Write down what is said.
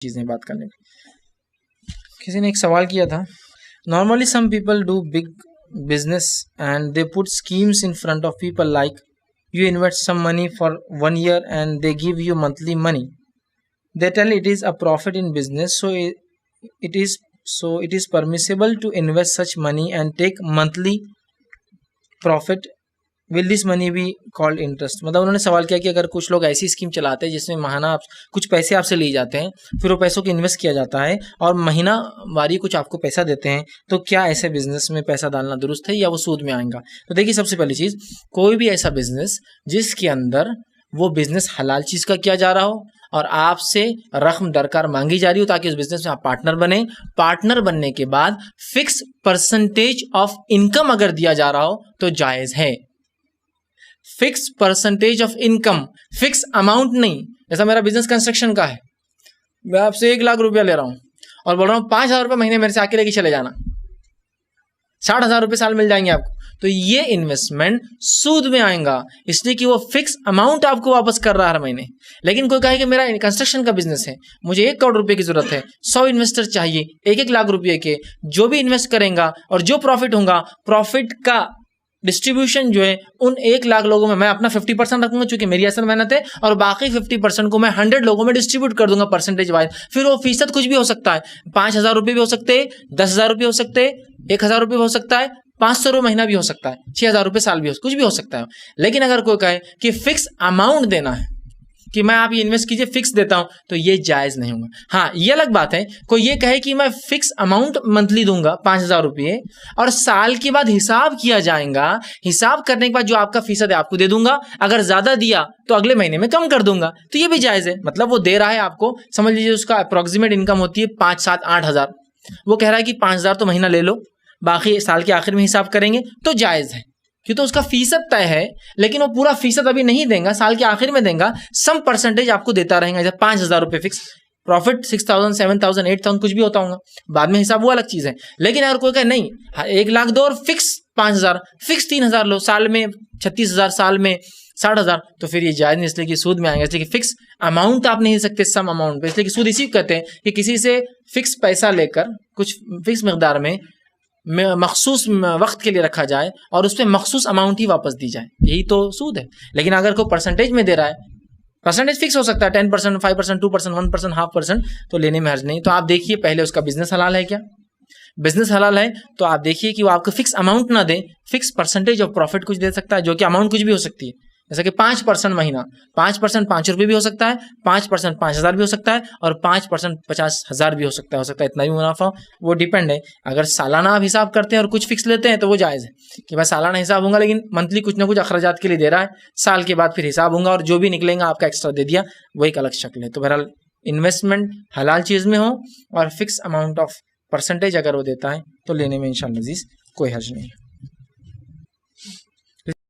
चीज़ें बात करने की। किसी ने एक सवाल किया था, normally some people do big business and they put schemes in front of people like you invest some money for 1 year and they give you monthly money. They tell it is a profit in business, so it is permissible to invest such money and take monthly profit. Will this money be called interest? मतलब उन्होंने सवाल किया कि अगर कुछ लोग ऐसी scheme चलाते हैं जिसमें महीना कुछ पैसे आपसे लिए जाते हैं, फिर वो पैसों को इन्वेस्ट किया जाता है और महीना वारी कुछ आपको पैसा देते हैं, तो क्या ऐसे बिजनेस में पैसा डालना दुरुस्त है या वो सूद में आएगा? तो देखिए, सबसे पहली चीज़, कोई भी ऐसा बिजनेस जिसके अंदर वो बिजनेस हलाल चीज़ का किया जा रहा हो और आपसे रकम दरकार मांगी जा रही हो ताकि उस बिजनेस में आप पार्टनर बने, पार्टनर बनने के बाद फिक्स परसेंटेज ऑफ इनकम अगर दिया जा रहा हो तो जायज़ है। Fix percentage of income, fix amount नहीं। जैसा मेरा बिजनेस कंस्ट्रक्शन का है, मैं आपसे 1 लाख रुपया ले रहा हूं और बोल रहा हूं 5,000 रुपये महीने मेरे से आके लेके चले जाना, 60,000 रुपये साल मिल जाएंगे आपको, तो ये इन्वेस्टमेंट सूद में आएगा, इसलिए कि वो फिक्स अमाउंट आपको वापस कर रहा है हर महीने। लेकिन कोई कहे कि मेरा कंस्ट्रक्शन का बिजनेस है, मुझे 1 करोड़ रुपए की जरूरत है, 100 इन्वेस्टर चाहिए 1-1 लाख रुपये के, जो भी इन्वेस्ट करेगा और जो प्रॉफिट होगा, प्रॉफिट का डिस्ट्रीब्यूशन जो है उन 1 लाख लोगों में मैं अपना 50% रखूंगा चूंकि मेरी असल मेहनत है, और बाकी 50% को मैं 100 लोगों में डिस्ट्रीब्यूट कर दूंगा परसेंटेज वाइज। फिर वो फीसद कुछ भी हो सकता है, 5,000 रुपये भी हो सकते हैं, 10,000 रुपये हो सकते हैं, 1,000 रुपये हो सकता है, 500 रुपये महीना भी हो सकता है, 6,000 रुपये साल भी हो, कुछ भी हो सकता है। लेकिन अगर कोई कहे कि फिक्स अमाउंट देना है कि मैं आप ये इन्वेस्ट कीजिए फिक्स देता हूं, तो ये जायज नहीं होगा। हाँ, ये अलग बात है, कोई ये कहे कि मैं फिक्स अमाउंट मंथली दूंगा 5,000 रुपये और साल के बाद हिसाब किया जाएगा, हिसाब करने के बाद जो आपका फीसद है आपको दे दूंगा, अगर ज्यादा दिया तो अगले महीने में कम कर दूंगा, तो ये भी जायज है। मतलब वो दे रहा है आपको, समझ लीजिए उसका अप्रोक्सीमेट इनकम होती है 5, 7, 8,000, वो कह रहा है कि 5,000 तो महीना ले लो, बाकी साल के आखिर में हिसाब करेंगे, तो जायज है कि तो उसका फीसद तय है। लेकिन वो पूरा फीसद अभी नहीं देगा, साल के आखिर में देगा, सम परसेंटेज आपको देता रहेगा। जब 5,000 रुपये फिक्स, प्रॉफिट 6,000, 7,000, 8,000 कुछ भी होता होगा, बाद में हिसाब वो अलग चीज है। लेकिन अगर कोई कहे नहीं 1 लाख दो और फिक्स 5,000, फिक्स 3,000 लो, साल में 36,000, साल में 60,000, तो फिर ये जायज नहीं, इसलिए कि सूद में आएगा। इसलिए कि फिक्स अमाउंट आप नहीं दे सकते सम अमाउंट पे, इसलिए कि सूद इसी को कहते हैं कि किसी से फिक्स पैसा लेकर कुछ फिक्स मकदार में मखसूस वक्त के लिए रखा जाए और उस पर मखसूस अमाउंट ही वापस दी जाए, यही तो सूद है। लेकिन अगर कोई परसेंटेज में दे रहा है, परसेंटेज फिक्स हो सकता है 10%, 5%, 2%, 1%, 0.5%, तो लेने में हर्ज नहीं। तो आप देखिए पहले उसका बिजनेस हलाल है क्या, बिजनेस हलाल है तो आप देखिए कि वो आपको फिक्स अमाउंट ना दे, फिक्स परसेंटेज ऑफ प्रॉफिट कुछ दे सकता है, जो कि अमाउंट कुछ भी हो सकती है। जैसे कि 5% महीना, 5% 5 रुपये भी हो सकता है, 5% 5,000 भी हो सकता है, और 5% 50,000 भी हो सकता है इतना भी मुनाफा, वो डिपेंड है। अगर सालाना आप हिसाब करते हैं और कुछ फिक्स लेते हैं तो वो जायज़ है कि भाई सालाना हिसाब होगा, लेकिन मंथली कुछ ना कुछ अखराजात के लिए दे रहा है, साल के बाद फिर हिसाब होगा और जो भी निकलेगा आपका एक्स्ट्रा दे दिया, वो एक अलग शक्ल है। तो बहरहाल इन्वेस्टमेंट हलाल चीज़ में हो और फिक्स अमाउंट ऑफ परसेंटेज अगर वो देता है तो लेने में इंशाअल्लाह अज़ीज़ कोई हर्ज नहीं है।